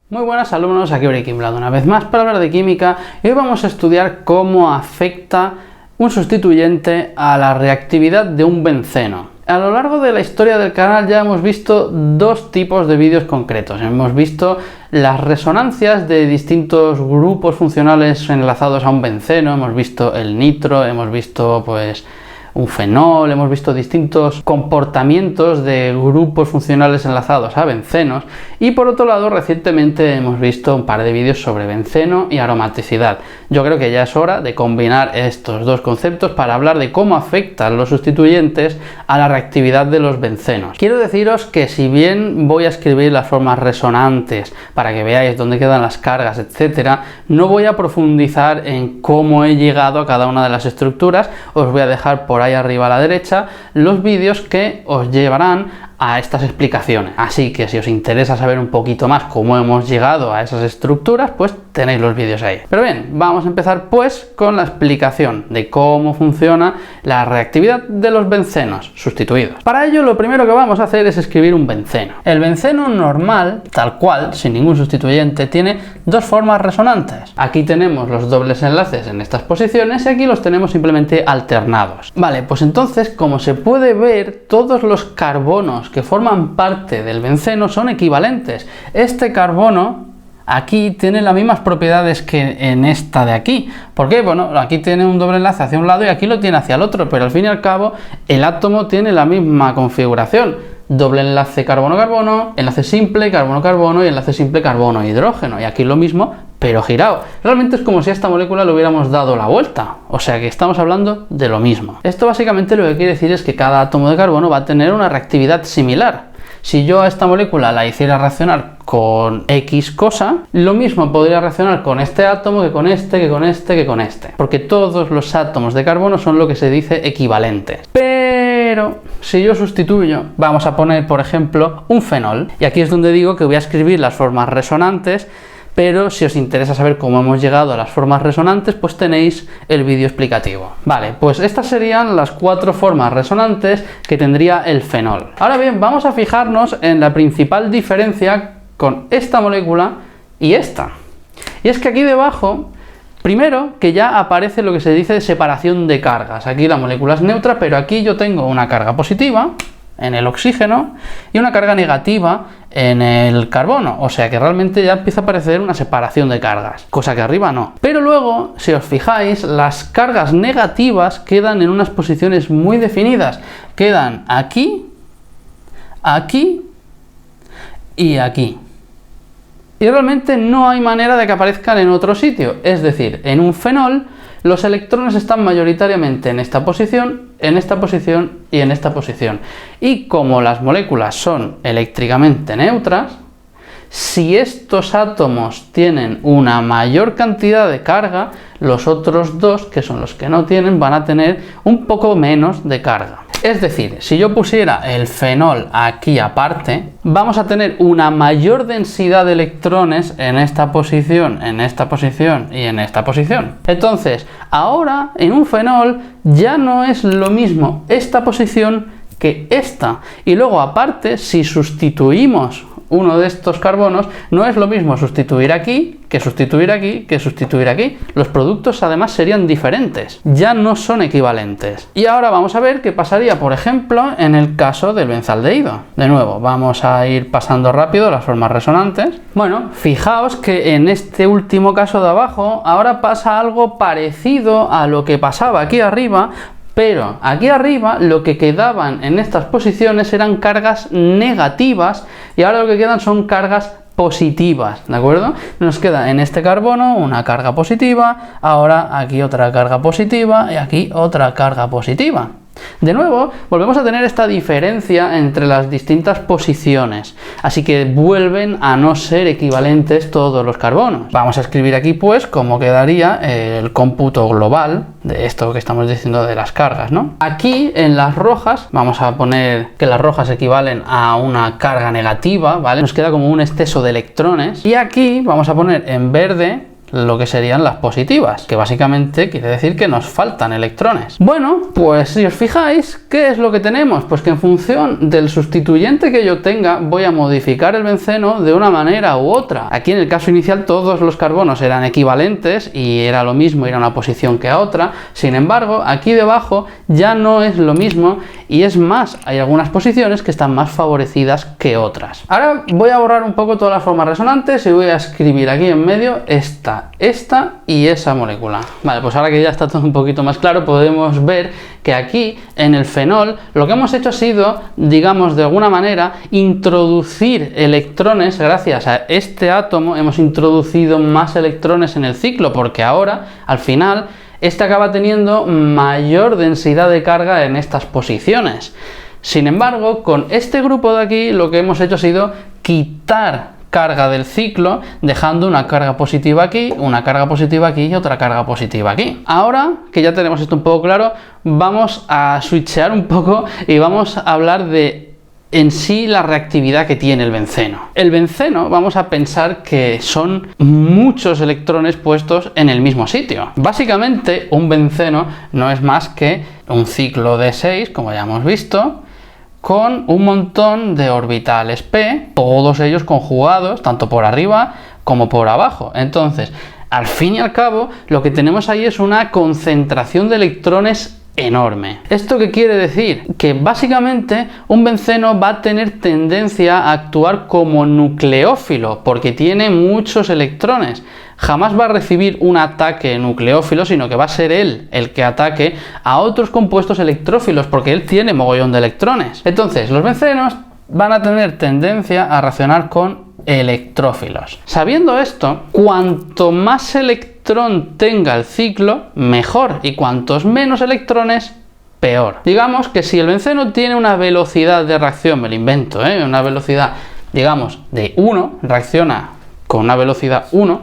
Muy buenas alumnos, aquí Breaking Bad una vez más para hablar de química y hoy vamos a estudiar cómo afecta un sustituyente a la reactividad de un benceno. A lo largo de la historia del canal ya hemos visto dos tipos de vídeos concretos. Hemos visto las resonancias de distintos grupos funcionales enlazados a un benceno, hemos visto el nitro, hemos visto un fenol, hemos visto distintos comportamientos de grupos funcionales enlazados a bencenos y por otro lado recientemente hemos visto un par de vídeos sobre benceno y aromaticidad. Yo creo que ya es hora de combinar estos dos conceptos para hablar de cómo afectan los sustituyentes a la reactividad de los bencenos. Quiero deciros que si bien voy a escribir las formas resonantes para que veáis dónde quedan las cargas, etcétera, no voy a profundizar en cómo he llegado a cada una de las estructuras. Os voy a dejar por ahí arriba a la derecha los vídeos que os llevarán a estas explicaciones. Así que si os interesa saber un poquito más cómo hemos llegado a esas estructuras, pues tenéis los vídeos ahí. Pero bien, vamos a empezar pues con la explicación de cómo funciona la reactividad de los bencenos sustituidos. Para ello lo primero que vamos a hacer es escribir un benceno. El benceno normal, tal cual, sin ningún sustituyente, tiene dos formas resonantes. Aquí tenemos los dobles enlaces en estas posiciones y aquí los tenemos simplemente alternados. Vale, pues entonces, como se puede ver, todos los carbonos que forman parte del benceno son equivalentes. Este carbono aquí tiene las mismas propiedades que en esta de aquí. ¿Por qué? Bueno, aquí tiene un doble enlace hacia un lado y aquí lo tiene hacia el otro, pero al fin y al cabo el átomo tiene la misma configuración. Doble enlace carbono-carbono, enlace simple carbono-carbono y enlace simple carbono-hidrógeno. Y aquí lo mismo, pero girado. Realmente es como si a esta molécula le hubiéramos dado la vuelta. O sea que estamos hablando de lo mismo. Esto básicamente lo que quiere decir es que cada átomo de carbono va a tener una reactividad similar. Si yo a esta molécula la hiciera reaccionar con X cosa, lo mismo podría reaccionar con este átomo que con este, que con este, que con este. Porque todos los átomos de carbono son lo que se dice equivalentes. Pero si yo sustituyo, vamos a poner por ejemplo un fenol. Y aquí es donde digo que voy a escribir las formas resonantes. Pero si os interesa saber cómo hemos llegado a las formas resonantes, pues tenéis el vídeo explicativo. Vale, pues estas serían las 4 formas resonantes que tendría el fenol. Ahora bien, vamos a fijarnos en la principal diferencia con esta molécula y esta. Y es que aquí debajo, primero que ya aparece lo que se dice separación de cargas. Aquí la molécula es neutra, pero aquí yo tengo una carga positiva en el oxígeno y una carga negativa en el carbono, o sea que realmente ya empieza a aparecer una separación de cargas, cosa que arriba no. Pero luego, si os fijáis, las cargas negativas quedan en unas posiciones muy definidas, quedan aquí, aquí y aquí. Y realmente no hay manera de que aparezcan en otro sitio, es decir, en un fenol los electrones están mayoritariamente en esta posición, en esta posición y en esta posición. Y como las moléculas son eléctricamente neutras, si estos átomos tienen una mayor cantidad de carga, los otros dos, que son los que no tienen, van a tener un poco menos de carga. Es decir, si yo pusiera el fenol aquí aparte, vamos a tener una mayor densidad de electrones en esta posición, en esta posición y en esta posición. Entonces, ahora en un fenol ya no es lo mismo esta posición que esta. Y luego aparte, si sustituimos uno de estos carbonos, no es lo mismo sustituir aquí que sustituir aquí que sustituir aquí. Los productos además serían diferentes, ya no son equivalentes. Y ahora vamos a ver qué pasaría, por ejemplo, en el caso del benzaldehído. De nuevo, vamos a ir pasando rápido las formas resonantes. Bueno, fijaos que en este último caso de abajo, ahora pasa algo parecido a lo que pasaba aquí arriba, pero aquí arriba lo que quedaban en estas posiciones eran cargas negativas y ahora lo que quedan son cargas positivas, ¿de acuerdo? Nos queda en este carbono una carga positiva, ahora aquí otra carga positiva y aquí otra carga positiva. De nuevo, volvemos a tener esta diferencia entre las distintas posiciones, así que vuelven a no ser equivalentes todos los carbonos. Vamos a escribir aquí pues cómo quedaría el cómputo global de esto que estamos diciendo de las cargas, ¿no? Aquí en las rojas, vamos a poner que las rojas equivalen a una carga negativa, ¿vale? Nos queda como un exceso de electrones. Y aquí vamos a poner en verde lo que serían las positivas, que básicamente quiere decir que nos faltan electrones. Bueno, pues si os fijáis, ¿qué es lo que tenemos? Pues que en función del sustituyente que yo tenga, voy a modificar el benceno de una manera u otra. Aquí en el caso inicial todos los carbonos eran equivalentes y era lo mismo ir a una posición que a otra. Sin embargo, aquí debajo ya no es lo mismo y es más, hay algunas posiciones que están más favorecidas que otras. Ahora voy a borrar un poco todas las formas resonantes y voy a escribir aquí en medio esta y esa molécula. Vale, pues ahora que ya está todo un poquito más claro, podemos ver que aquí en el fenol lo que hemos hecho ha sido, digamos de alguna manera, introducir electrones. Gracias a este átomo hemos introducido más electrones en el ciclo, porque ahora al final este acaba teniendo mayor densidad de carga en estas posiciones. Sin embargo, con este grupo de aquí lo que hemos hecho ha sido quitar carga del ciclo, dejando una carga positiva aquí, una carga positiva aquí y otra carga positiva aquí. Ahora que ya tenemos esto un poco claro, vamos a switchear un poco y vamos a hablar de en sí la reactividad que tiene el benceno. El benceno, vamos a pensar que son muchos electrones puestos en el mismo sitio. Básicamente un benceno no es más que un ciclo de 6, como ya hemos visto, con un montón de orbitales p, todos ellos conjugados, tanto por arriba como por abajo. Entonces, al fin y al cabo, lo que tenemos ahí es una concentración de electrones enorme. ¿Esto qué quiere decir? Que básicamente un benceno va a tener tendencia a actuar como nucleófilo, porque tiene muchos electrones. Jamás va a recibir un ataque nucleófilo, sino que va a ser él el que ataque a otros compuestos electrófilos, porque él tiene mogollón de electrones. Entonces, los bencenos van a tener tendencia a reaccionar con electrófilos. Sabiendo esto, cuanto más electrón tenga el ciclo, mejor, y cuantos menos electrones, peor. Digamos que si el benceno tiene una velocidad de reacción, me lo invento, una velocidad, digamos, de 1, reacciona con una velocidad 1,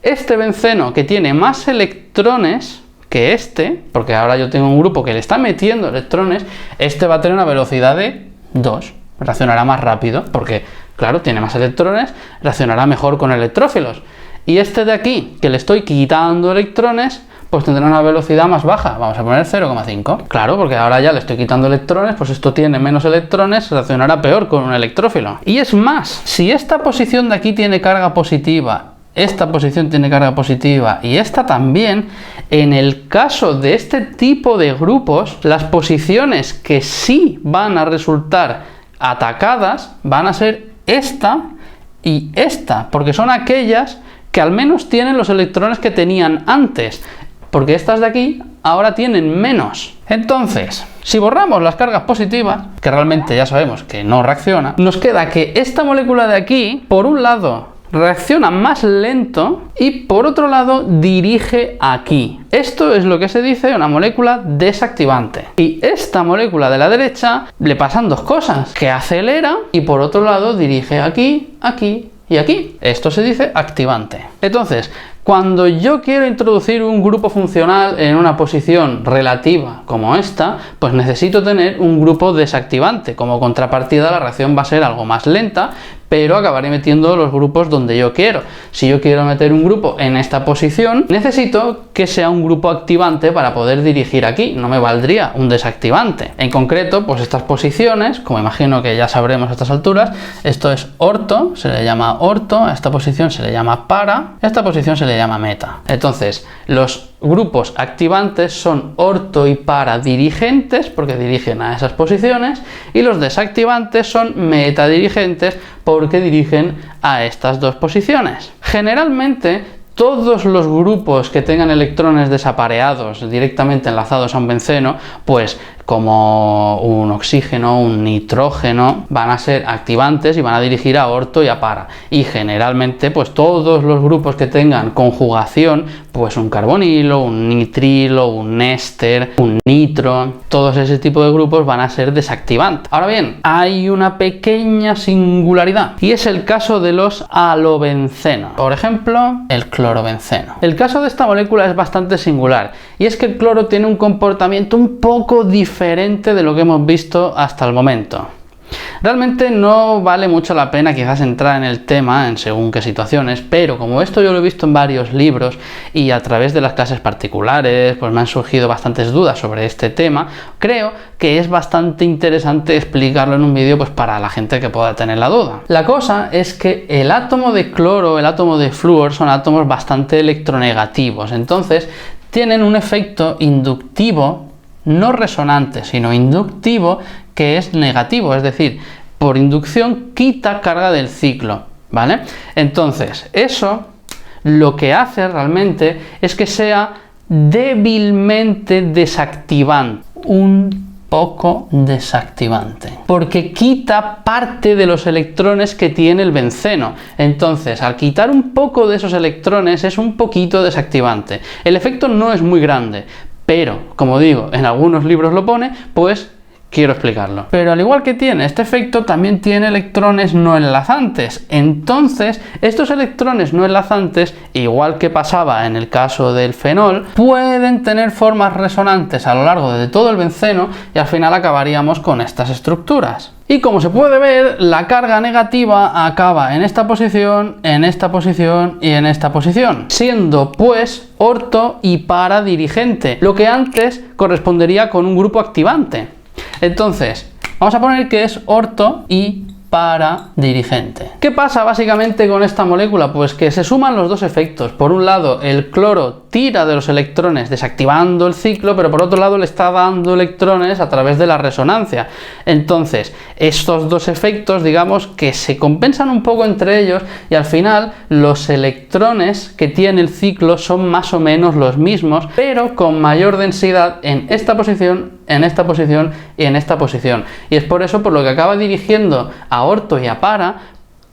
este benceno que tiene más electrones que este, porque ahora yo tengo un grupo que le está metiendo electrones, este va a tener una velocidad de 2, reaccionará más rápido, porque claro, tiene más electrones, reaccionará mejor con electrófilos. Y este de aquí, que le estoy quitando electrones, pues tendrá una velocidad más baja, vamos a poner 0,5. Claro, porque ahora ya le estoy quitando electrones, pues esto tiene menos electrones, reaccionará peor con un electrófilo. Y es más, si esta posición de aquí tiene carga positiva, esta posición tiene carga positiva y esta también, en el caso de este tipo de grupos, las posiciones que sí van a resultar atacadas van a ser esta y esta, porque son aquellas que al menos tienen los electrones que tenían antes, porque estas de aquí ahora tienen menos. Entonces, si borramos las cargas positivas, que realmente ya sabemos que no reacciona, nos queda que esta molécula de aquí, por un lado, reacciona más lento y por otro lado dirige aquí. Esto es lo que se dice una molécula desactivante. Y esta molécula de la derecha le pasan dos cosas, que acelera y por otro lado dirige aquí, aquí y aquí. Esto se dice activante. Entonces, cuando yo quiero introducir un grupo funcional en una posición relativa como esta, pues necesito tener un grupo desactivante. Como contrapartida, la reacción va a ser algo más lenta, pero acabaré metiendo los grupos donde yo quiero. Si yo quiero meter un grupo en esta posición, necesito que sea un grupo activante para poder dirigir aquí. No me valdría un desactivante. En concreto, pues estas posiciones, como imagino que ya sabremos a estas alturas, esto es orto, se le llama orto, a esta posición se le llama para, a esta posición se le llama meta. Entonces, los grupos activantes son orto y para dirigentes, porque dirigen a esas posiciones, y los desactivantes son meta dirigentes, porque dirigen a estas dos posiciones. Generalmente, todos los grupos que tengan electrones desapareados directamente enlazados a un benceno, pues como un oxígeno, un nitrógeno, van a ser activantes y van a dirigir a orto y a para. Y generalmente, pues todos los grupos que tengan conjugación, pues un carbonilo, un nitrilo, un éster, un nitro, todos ese tipo de grupos van a ser desactivantes. Ahora bien, hay una pequeña singularidad y es el caso de los halobencenos. Por ejemplo, el clorobenceno. El caso de esta molécula es bastante singular y es que el cloro tiene un comportamiento un poco diferente de lo que hemos visto hasta el momento. Realmente no vale mucho la pena quizás entrar en el tema en según qué situaciones, pero como esto yo lo he visto en varios libros y a través de las clases particulares pues me han surgido bastantes dudas sobre este tema, creo que es bastante interesante explicarlo en un vídeo pues para la gente que pueda tener la duda. La cosa es que el átomo de cloro, el átomo de flúor son átomos bastante electronegativos, entonces tienen un efecto inductivo, no resonante, sino inductivo, que es negativo, es decir, por inducción quita carga del ciclo, ¿vale? Entonces, eso lo que hace realmente es que sea débilmente desactivante, un poco desactivante, porque quita parte de los electrones que tiene el benceno. Entonces, al quitar un poco de esos electrones es un poquito desactivante. El efecto no es muy grande, pero, como digo, en algunos libros lo pone, pues quiero explicarlo. Pero al igual que tiene este efecto, también tiene electrones no enlazantes. Entonces, estos electrones no enlazantes, igual que pasaba en el caso del fenol, pueden tener formas resonantes a lo largo de todo el benceno y al final acabaríamos con estas estructuras. Y como se puede ver, la carga negativa acaba en esta posición, en esta posición y en esta posición, siendo pues orto y para dirigente, lo que antes correspondería con un grupo activante. Entonces, vamos a poner que es orto y para dirigente. ¿Qué pasa básicamente con esta molécula? Pues que se suman los dos efectos. Por un lado, el cloro tira de los electrones desactivando el ciclo, pero por otro lado le está dando electrones a través de la resonancia. Entonces, estos dos efectos, digamos que se compensan un poco entre ellos y al final los electrones que tiene el ciclo son más o menos los mismos, pero con mayor densidad en esta posición, en esta posición y en esta posición. Y es por eso por lo que acaba dirigiendo a orto y a para,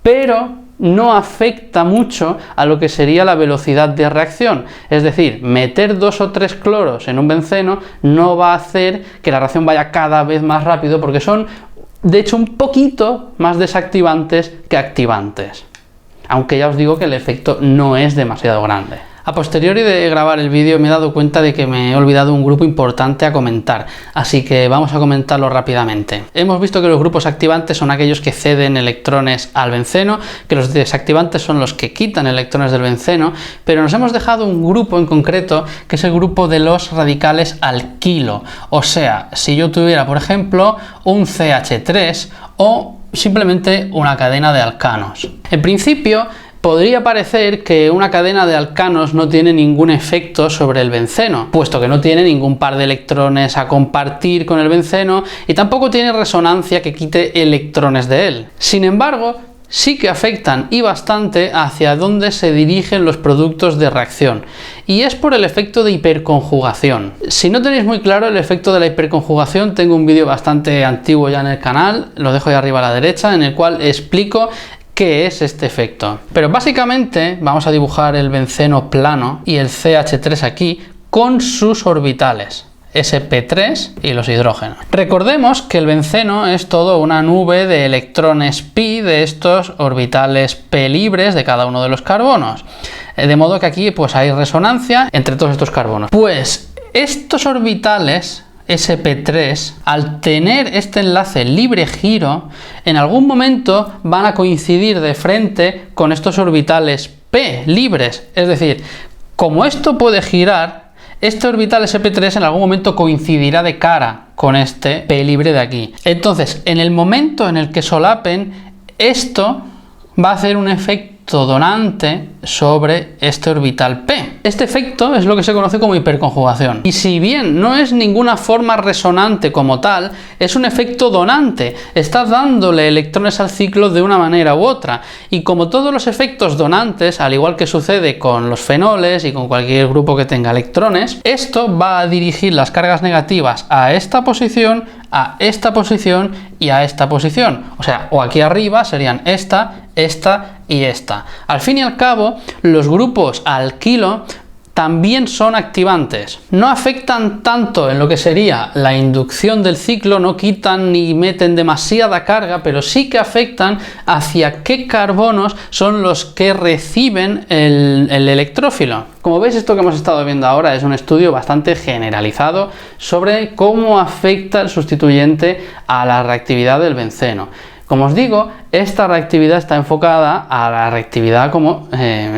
pero no afecta mucho a lo que sería la velocidad de reacción. Es decir, meter 2 o 3 cloros en un benceno no va a hacer que la reacción vaya cada vez más rápido, porque son de hecho un poquito más desactivantes que activantes. Aunque ya os digo que el efecto no es demasiado grande. A posteriori de grabar el vídeo me he dado cuenta de que me he olvidado un grupo importante a comentar, así que vamos a comentarlo rápidamente. Hemos visto que los grupos activantes son aquellos que ceden electrones al benceno, que los desactivantes son los que quitan electrones del benceno, pero nos hemos dejado un grupo en concreto que es el grupo de los radicales alquilo. O sea, si yo tuviera, por ejemplo, un CH3 o simplemente una cadena de alcanos. En principio, podría parecer que una cadena de alcanos no tiene ningún efecto sobre el benceno, puesto que no tiene ningún par de electrones a compartir con el benceno y tampoco tiene resonancia que quite electrones de él. Sin embargo, sí que afectan y bastante hacia dónde se dirigen los productos de reacción, y es por el efecto de hiperconjugación. Si no tenéis muy claro el efecto de la hiperconjugación, tengo un vídeo bastante antiguo ya en el canal, lo dejo ahí arriba a la derecha, en el cual explico qué es este efecto. Pero básicamente vamos a dibujar el benceno plano y el CH3 aquí con sus orbitales sp3 y los hidrógenos. Recordemos que el benceno es todo una nube de electrones pi de estos orbitales p libres de cada uno de los carbonos, de modo que aquí pues hay resonancia entre todos estos carbonos. Pues estos orbitales sp3, al tener este enlace libre giro, en algún momento van a coincidir de frente con estos orbitales p libres. Es decir, como esto puede girar, este orbital sp3 en algún momento coincidirá de cara con este p libre de aquí. Entonces, en el momento en el que solapen, esto va a hacer un efecto donante sobre este orbital p. Este efecto es lo que se conoce como hiperconjugación. Y si bien no es ninguna forma resonante como tal, es un efecto donante. Está dándole electrones al ciclo de una manera u otra. Y como todos los efectos donantes, al igual que sucede con los fenoles y con cualquier grupo que tenga electrones, esto va a dirigir las cargas negativas a esta posición, a esta posición y a esta posición. O sea, o aquí arriba serían esta y esta. Al fin y al cabo, los grupos alquilo también son activantes. No afectan tanto en lo que sería la inducción del ciclo, no quitan ni meten demasiada carga, pero sí que afectan hacia qué carbonos son los que reciben el electrófilo. Como veis, esto que hemos estado viendo ahora es un estudio bastante generalizado sobre cómo afecta el sustituyente a la reactividad del benceno. Como os digo, esta reactividad está enfocada a la reactividad como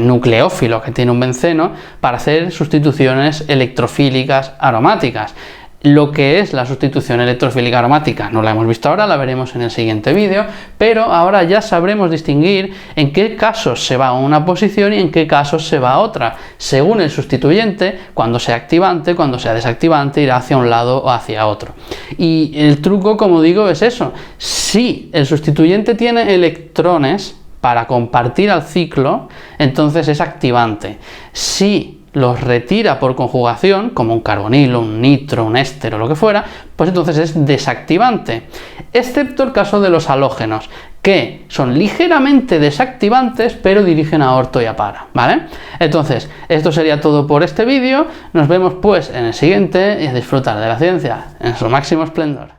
nucleófilo que tiene un benceno para hacer sustituciones electrofílicas aromáticas. Lo que es la sustitución electrofílica aromática no la hemos visto ahora, la veremos en el siguiente vídeo, pero ahora ya sabremos distinguir en qué casos se va a una posición y en qué casos se va a otra. Según el sustituyente, cuando sea activante, cuando sea desactivante, irá hacia un lado o hacia otro. Y el truco, como digo, es eso. Si el sustituyente tiene electrones para compartir al ciclo, entonces es activante. Si los retira por conjugación, como un carbonilo, un nitro, un éster o lo que fuera, pues entonces es desactivante. Excepto el caso de los halógenos, que son ligeramente desactivantes, pero dirigen a orto y a para, ¿vale? Entonces, esto sería todo por este vídeo. Nos vemos pues en el siguiente y a disfrutar de la ciencia en su máximo esplendor.